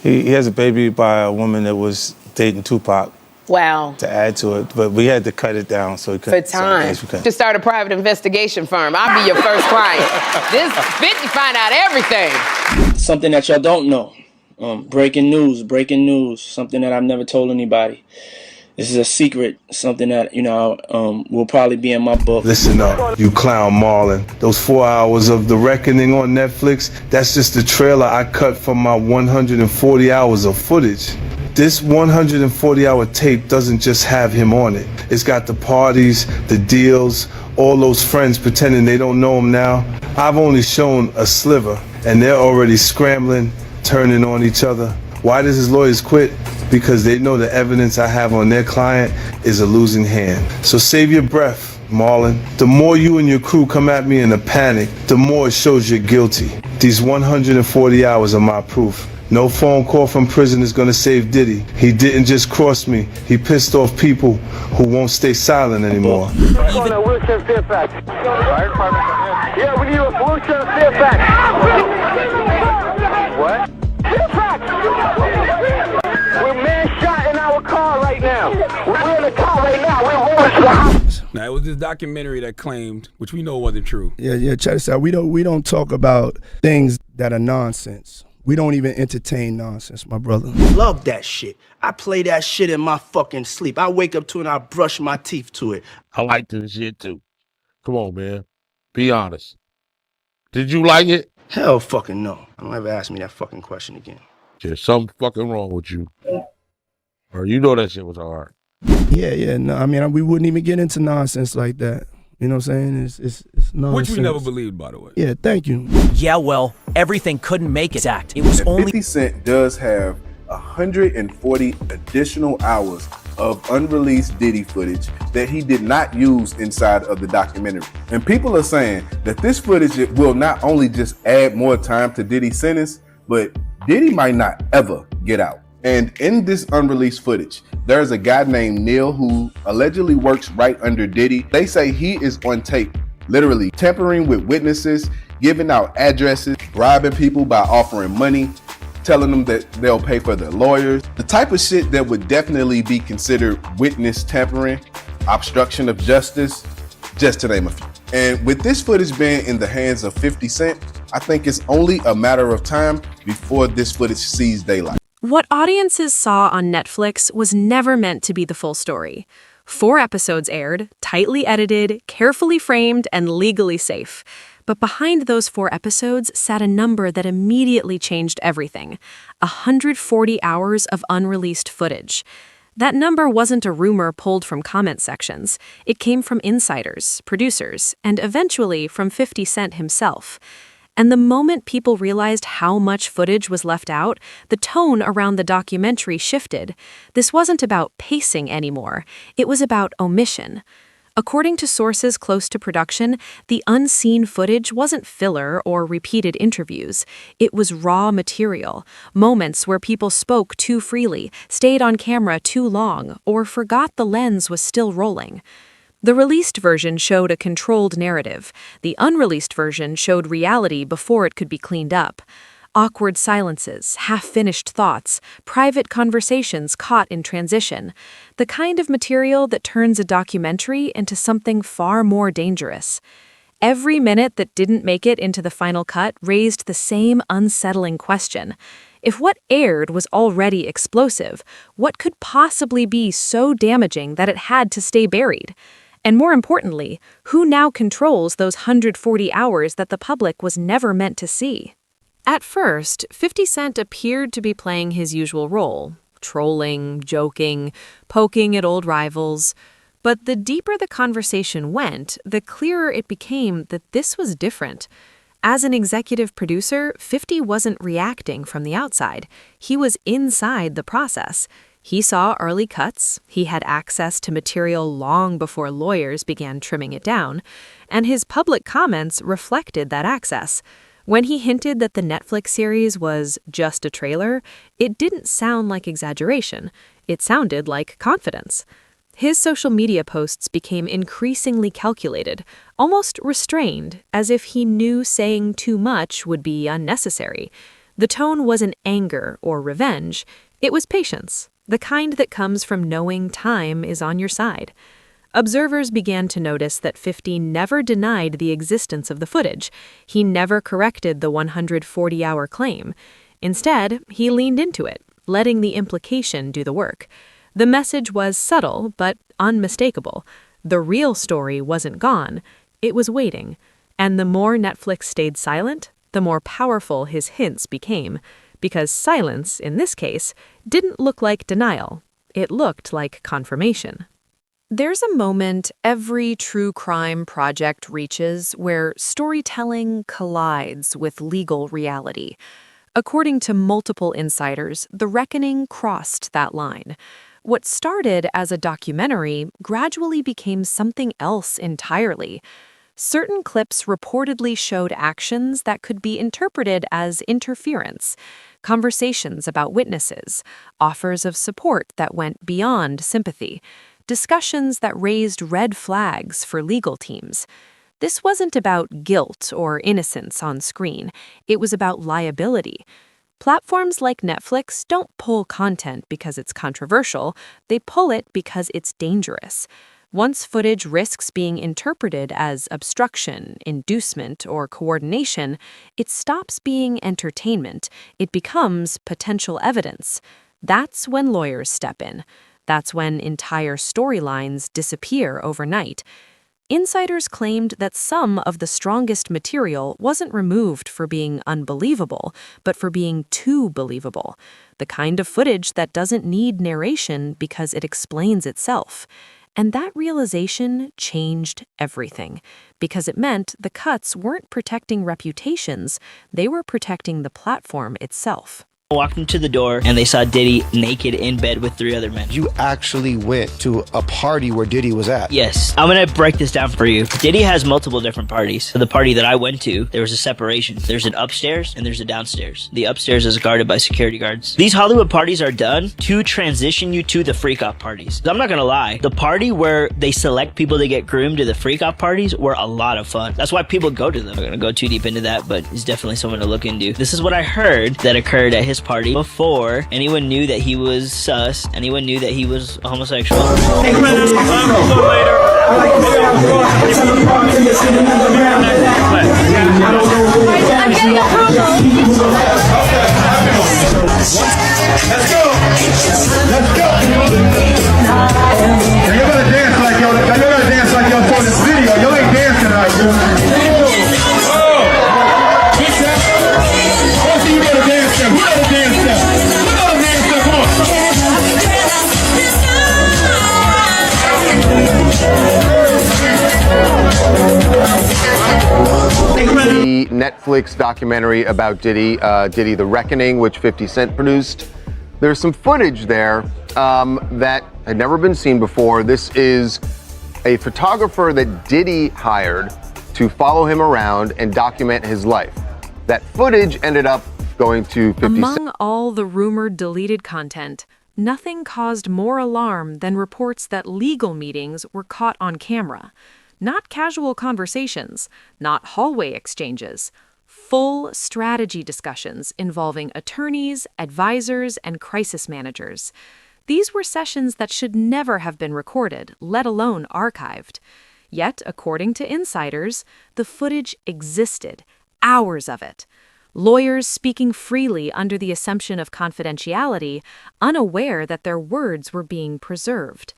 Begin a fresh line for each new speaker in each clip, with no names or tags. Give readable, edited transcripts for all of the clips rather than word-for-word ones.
He has a baby by a woman that was dating Tupac.
Wow.
To add to it, but we had to cut it down so he couldn't.
For time. To start a private investigation firm. I'll be your first client. This 50 find out everything.
Something that y'all don't know. Breaking news, something that I've never told anybody. This is a secret, something that, will probably be in my book.
Listen up, you clown Marlon. Those 4 hours of The Reckoning on Netflix, that's just the trailer I cut from my 140 hours of footage. This 140-hour tape doesn't just have him on it. It's got the parties, the deals, all those friends pretending they don't know him now. I've only shown a sliver, and they're already scrambling, turning on each other. Why does his lawyers quit? Because they know the evidence I have on their client is a losing hand. So save your breath, Marlon. The more you and your crew come at me in a panic, the more it shows you're guilty. These 140 hours are my proof. No phone call from prison is gonna save Diddy. He didn't just cross me, he pissed off people who won't stay silent anymore.
Yeah, we need a solution to Fairfax. What? Fairfax! We're man shot in our car right now. We're in the car right now. We're rolling to the house.
Now, it was this documentary that claimed, which we know wasn't true.
Yeah, check this out. We don't talk about things that are nonsense. We don't even entertain nonsense, my brother.
Love that shit. I play that shit in my fucking sleep. I wake up to it and I brush my teeth to it.
I like this shit too. Come on, man. Be honest. Did you like it?
Hell fucking no. Don't ever ask me that fucking question again.
There's something fucking wrong with you. Or you know that shit was hard.
Yeah. No, I mean, we wouldn't even get into nonsense like that. You know what I'm saying? It's nonsense.
Which we never believed, by the way.
Yeah, thank you.
Yeah, well, everything couldn't make it exact. It was only
50 Cent does have 140 additional hours of unreleased Diddy footage that he did not use inside of the documentary. And people are saying that this footage will not only just add more time to Diddy's sentence, but Diddy might not ever get out. And in this unreleased footage, there's a guy named Neil who allegedly works right under Diddy. They say he is on tape, literally tampering with witnesses, giving out addresses, bribing people by offering money, telling them that they'll pay for their lawyers. The type of shit that would definitely be considered witness tampering, obstruction of justice, just to name a few. And with this footage being in the hands of 50 Cent, I think it's only a matter of time before this footage sees daylight.
What audiences saw on Netflix was never meant to be the full story. 4 episodes aired, tightly edited, carefully framed, and legally safe. But behind those 4 episodes sat a number that immediately changed everything: 140 hours of unreleased footage. That number wasn't a rumor pulled from comment sections. It came from insiders, producers, and eventually from 50 Cent himself. And the moment people realized how much footage was left out, the tone around the documentary shifted. This wasn't about pacing anymore. It was about omission. According to sources close to production, the unseen footage wasn't filler or repeated interviews. It was raw material, moments where people spoke too freely, stayed on camera too long, or forgot the lens was still rolling. The released version showed a controlled narrative. The unreleased version showed reality before it could be cleaned up. Awkward silences, half-finished thoughts, private conversations caught in transition. The kind of material that turns a documentary into something far more dangerous. Every minute that didn't make it into the final cut raised the same unsettling question. If what aired was already explosive, what could possibly be so damaging that it had to stay buried? And more importantly, who now controls those 140 hours that the public was never meant to see? At first, 50 Cent appeared to be playing his usual role, trolling, joking, poking at old rivals. But the deeper the conversation went, the clearer it became that this was different. As an executive producer, 50 wasn't reacting from the outside. He was inside the process. He saw early cuts, he had access to material long before lawyers began trimming it down, and his public comments reflected that access. When he hinted that the Netflix series was just a trailer, it didn't sound like exaggeration. It sounded like confidence. His social media posts became increasingly calculated, almost restrained, as if he knew saying too much would be unnecessary. The tone wasn't anger or revenge, it was patience, the kind that comes from knowing time is on your side. Observers began to notice that 50 never denied the existence of the footage. He never corrected the 140-hour claim. Instead, he leaned into it, letting the implication do the work. The message was subtle, but unmistakable. The real story wasn't gone, it was waiting. And the more Netflix stayed silent, the more powerful his hints became. Because silence, in this case, didn't look like denial. It looked like confirmation. There's a moment every true crime project reaches where storytelling collides with legal reality. According to multiple insiders, The Reckoning crossed that line. What started as a documentary gradually became something else entirely. Certain clips reportedly showed actions that could be interpreted as interference, conversations about witnesses, offers of support that went beyond sympathy, discussions that raised red flags for legal teams. This wasn't about guilt or innocence on screen. It was about liability. Platforms like Netflix don't pull content because it's controversial. They pull it because it's dangerous. Once footage risks being interpreted as obstruction, inducement, or coordination, it stops being entertainment. It becomes potential evidence. That's when lawyers step in. That's when entire storylines disappear overnight. Insiders claimed that some of the strongest material wasn't removed for being unbelievable, but for being too believable. The kind of footage that doesn't need narration because it explains itself. And that realization changed everything, because it meant the cuts weren't protecting reputations, they were protecting the platform itself.
Walked into the door and they saw Diddy naked in bed with 3 other men.
You actually went to a party where Diddy was at?
Yes. I'm gonna break this down for you. Diddy has multiple different parties. So the party that I went to, there was a separation. There's an upstairs and there's a downstairs. The upstairs is guarded by security guards. These Hollywood parties are done to transition you to the freak-off parties. I'm not gonna lie, the party where they select people to get groomed to the freak-off parties were a lot of fun. That's why people go to them. I'm not gonna go too deep into that, but it's definitely someone to look into. This is what I heard that occurred at his party before anyone knew that he was sus, anyone knew that he was homosexual.
Let's go! You gotta dance like y'all. You gotta dance like y'all saw this video. Y'all ain't dancing right, yo.
The Netflix documentary about Diddy, Diddy The Reckoning, which 50 Cent produced. There's some footage there that had never been seen before. This is a photographer that Diddy hired to follow him around and document his life. That footage ended up going to 50 Cent.
Among all the rumored deleted content, nothing caused more alarm than reports that legal meetings were caught on camera. Not casual conversations, not hallway exchanges, full strategy discussions involving attorneys, advisors, and crisis managers. These were sessions that should never have been recorded, let alone archived. Yet, according to insiders, the footage existed, hours of it. Lawyers speaking freely under the assumption of confidentiality, unaware that their words were being preserved.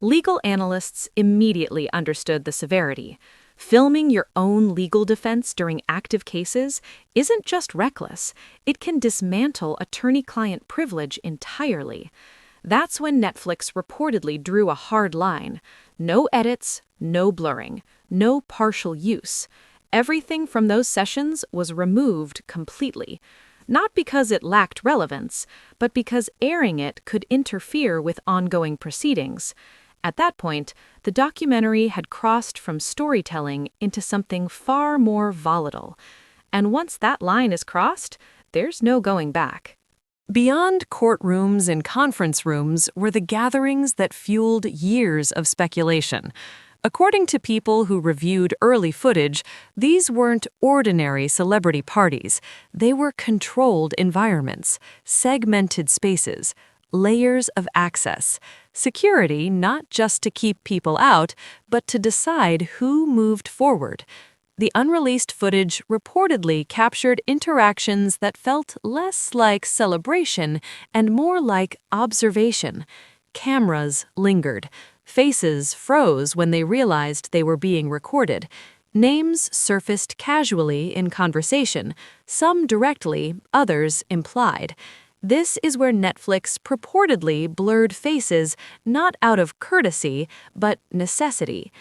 Legal analysts immediately understood the severity. Filming your own legal defense during active cases isn't just reckless, it can dismantle attorney-client privilege entirely. That's when Netflix reportedly drew a hard line. No edits, no blurring, no partial use. Everything from those sessions was removed completely. Not because it lacked relevance, but because airing it could interfere with ongoing proceedings. At that point, the documentary had crossed from storytelling into something far more volatile. And once that line is crossed, there's no going back. Beyond courtrooms and conference rooms were the gatherings that fueled years of speculation. According to people who reviewed early footage, these weren't ordinary celebrity parties. They were controlled environments, segmented spaces, layers of access, security not just to keep people out, but to decide who moved forward. The unreleased footage reportedly captured interactions that felt less like celebration and more like observation. Cameras lingered. Faces froze when they realized they were being recorded. Names surfaced casually in conversation, some directly, others implied. This is where Netflix purportedly blurred faces not out of courtesy, but necessity.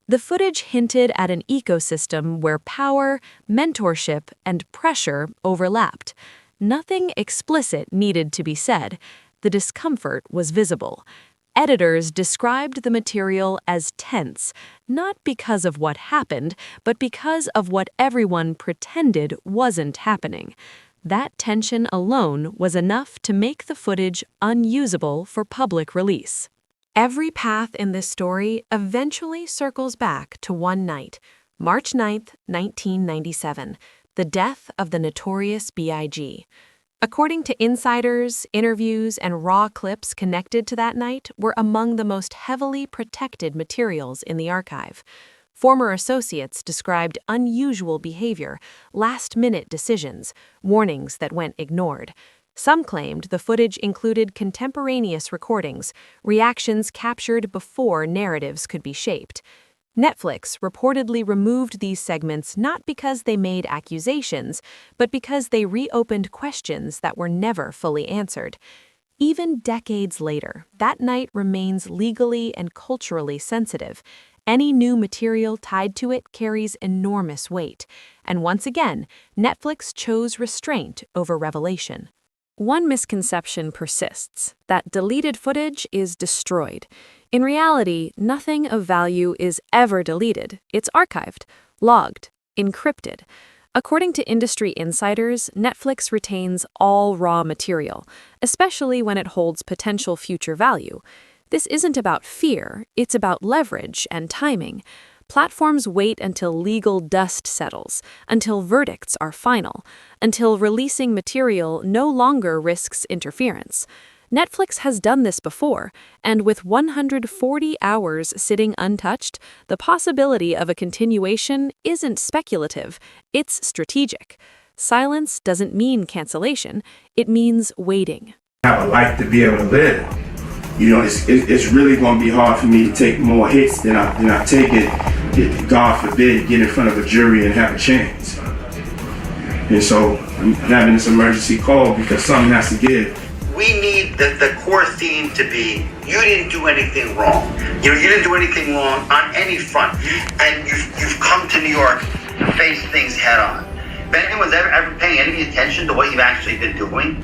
The footage hinted at an ecosystem where power, mentorship, and pressure overlapped. Nothing explicit needed to be said. The discomfort was visible. Editors described the material as tense, not because of what happened, but because of what everyone pretended wasn't happening. That tension alone was enough to make the footage unusable for public release. Every path in this story eventually circles back to one night, March 9th, 1997, the death of the notorious B.I.G. According to insiders, interviews, and raw clips connected to that night were among the most heavily protected materials in the archive. Former associates described unusual behavior, last-minute decisions, warnings that went ignored. Some claimed the footage included contemporaneous recordings, reactions captured before narratives could be shaped. Netflix reportedly removed these segments not because they made accusations, but because they reopened questions that were never fully answered. Even decades later, that night remains legally and culturally sensitive. Any new material tied to it carries enormous weight. And once again, Netflix chose restraint over revelation. One misconception persists, that deleted footage is destroyed. In reality, nothing of value is ever deleted. It's archived, logged, encrypted. According to industry insiders, Netflix retains all raw material, especially when it holds potential future value. This isn't about fear, it's about leverage and timing. Platforms wait until legal dust settles, until verdicts are final, until releasing material no longer risks interference. Netflix has done this before, and with 140 hours sitting untouched, the possibility of a continuation isn't speculative, it's strategic. Silence doesn't mean cancellation, it means waiting.
I have a life to be able to live. You know, it's really going to be hard for me to take more hits than I take it, God forbid, get in front of a jury and have a chance. And so I'm having this emergency call because something has to give.
We need the core theme to be, you didn't do anything wrong. You know, you didn't do anything wrong on any front. And you've come to New York to face things head on. If anyone's ever paying any attention to what you've actually been doing,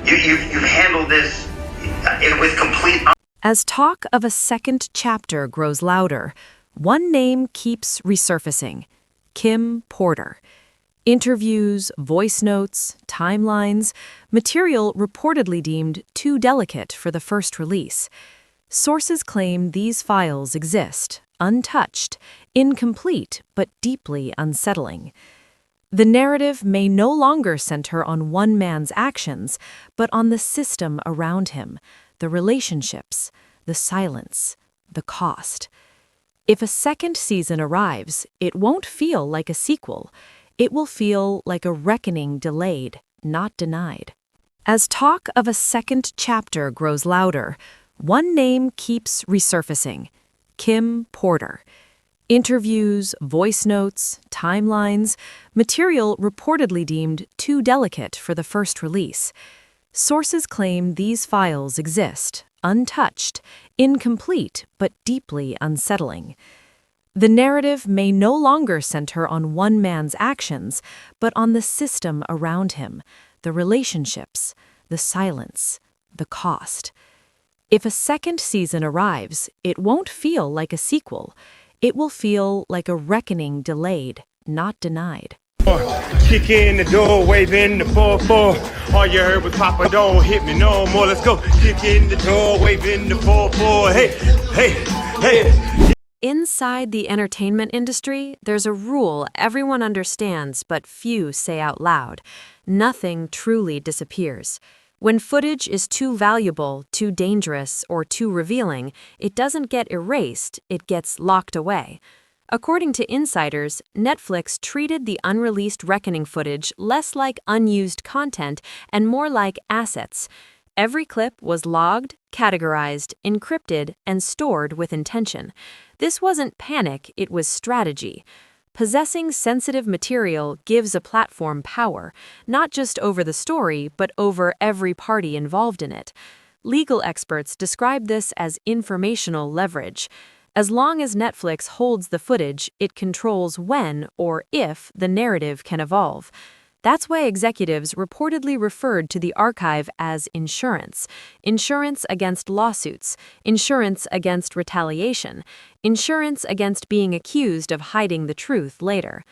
you've handled this with complete...
As talk of a second chapter grows louder, one name keeps resurfacing: Kim Porter. Interviews, voice notes, timelines, material reportedly deemed too delicate for the first release. Sources claim these files exist, untouched, incomplete, but deeply unsettling. The narrative may no longer center on one man's actions, but on the system around him, the relationships, the silence, the cost. If a second season arrives, it won't feel like a sequel. It will feel like a reckoning delayed, not denied. As talk of a second chapter grows louder, one name keeps resurfacing: Kim Porter. Interviews, voice notes, timelines, material reportedly deemed too delicate for the first release. Sources claim these files exist, untouched, incomplete, but deeply unsettling. The narrative may no longer center on one man's actions, but on the system around him, the relationships, the silence, the cost. If a second season arrives, it won't feel like a sequel. It will feel like a reckoning delayed, not denied.
Kick in the door, waving the 4-4. All you heard was Papa, don't hit me no more. Let's go. Kick in the door, waving the 4-4. Hey, hey, hey.
Inside the entertainment industry, there's a rule everyone understands but few say out loud. Nothing truly disappears. When footage is too valuable, too dangerous, or too revealing, it doesn't get erased, it gets locked away. According to insiders, Netflix treated the unreleased Reckoning footage less like unused content and more like assets. Every clip was logged, categorized, encrypted, and stored with intention. This wasn't panic, it was strategy. Possessing sensitive material gives a platform power, not just over the story, but over every party involved in it. Legal experts describe this as informational leverage. As long as Netflix holds the footage, it controls when or if the narrative can evolve. That's why executives reportedly referred to the archive as insurance. Insurance against lawsuits, insurance against retaliation, insurance against being accused of hiding the truth later.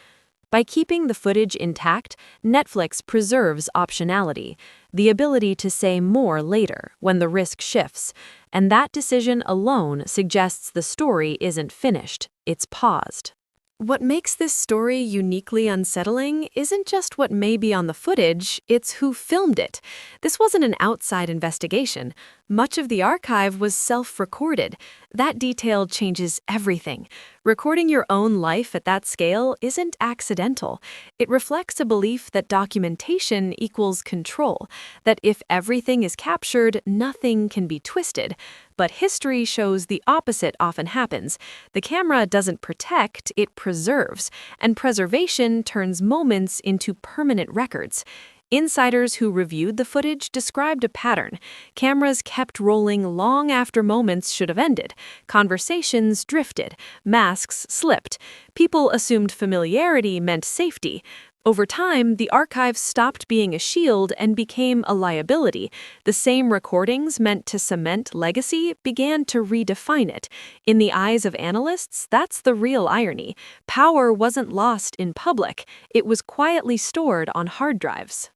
By keeping the footage intact, Netflix preserves optionality, the ability to say more later when the risk shifts, and that decision alone suggests the story isn't finished, it's paused. What makes this story uniquely unsettling isn't just what may be on the footage, it's who filmed it. This wasn't an outside investigation. Much of the archive was self-recorded. That detail changes everything. Recording your own life at that scale isn't accidental. It reflects a belief that documentation equals control, that if everything is captured, nothing can be twisted. But history shows the opposite often happens. The camera doesn't protect, it preserves, and preservation turns moments into permanent records. Insiders who reviewed the footage described a pattern. Cameras kept rolling long after moments should have ended. Conversations drifted. Masks slipped. People assumed familiarity meant safety. Over time, the archive stopped being a shield and became a liability. The same recordings meant to cement legacy began to redefine it. In the eyes of analysts, that's the real irony. Power wasn't lost in public. It was quietly stored on hard drives.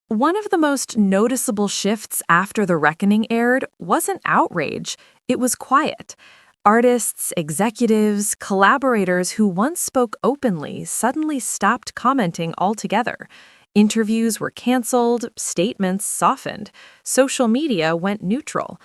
One of the most noticeable shifts after The Reckoning aired wasn't outrage, it was quiet. Artists, executives, collaborators who once spoke openly suddenly stopped commenting altogether. Interviews were canceled, statements softened, social media went neutral.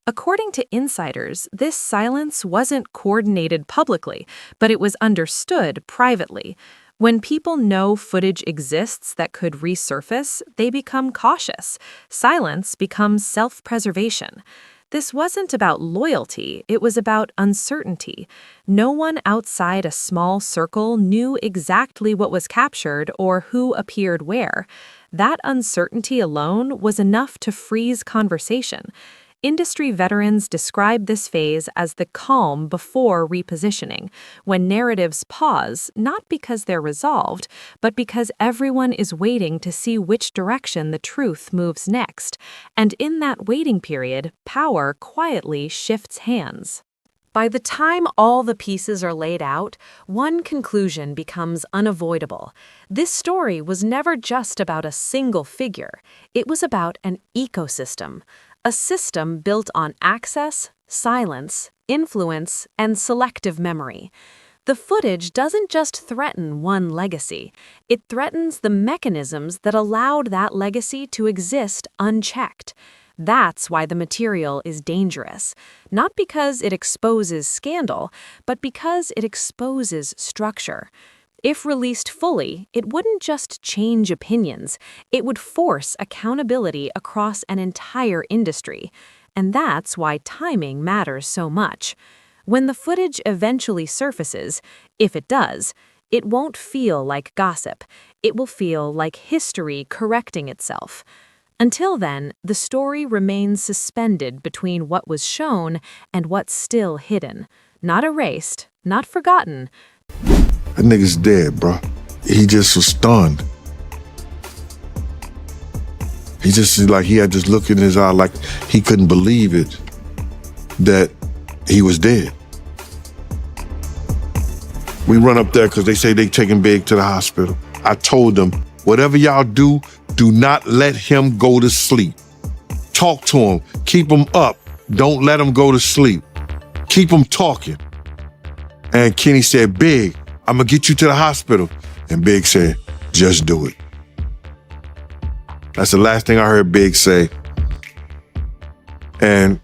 According to insiders, this silence wasn't coordinated publicly, but it was understood privately. When people know footage exists that could resurface, they become cautious. Silence becomes self-preservation. This wasn't about loyalty, it was about uncertainty. No one outside a small circle knew exactly what was captured or who appeared where. That uncertainty alone was enough to freeze conversation. Industry veterans describe this phase as the calm before repositioning, when narratives pause, not because they're resolved, but because everyone is waiting to see which direction the truth moves next. And in that waiting period, power quietly shifts hands. By the time all the pieces are laid out, one conclusion becomes unavoidable. This story was never just about a single figure. It was about an ecosystem. A system built on access, silence, influence, and selective memory. The footage doesn't just threaten one legacy, it threatens the mechanisms that allowed that legacy to exist unchecked. That's why the material is dangerous, not because it exposes scandal, but because it exposes structure. If released fully, it wouldn't just change opinions, it would force accountability across an entire industry. And that's why timing matters so much. When the footage eventually surfaces, if it does, it won't feel like gossip. It will feel like history correcting itself. Until then, the story remains suspended between what was shown and what's still hidden. Not erased, not forgotten.
That nigga's dead, bro. He just was stunned. He just, like, he had this look in his eye like he couldn't believe it, that he was dead. We run up there because they say they taking Big to the hospital. I told them, whatever y'all do, do not let him go to sleep. Talk to him, keep him up. Don't let him go to sleep. Keep him talking. And Kenny said, Big, I'm gonna get you to the hospital. And Big said, just do it. That's the last thing I heard Big say. And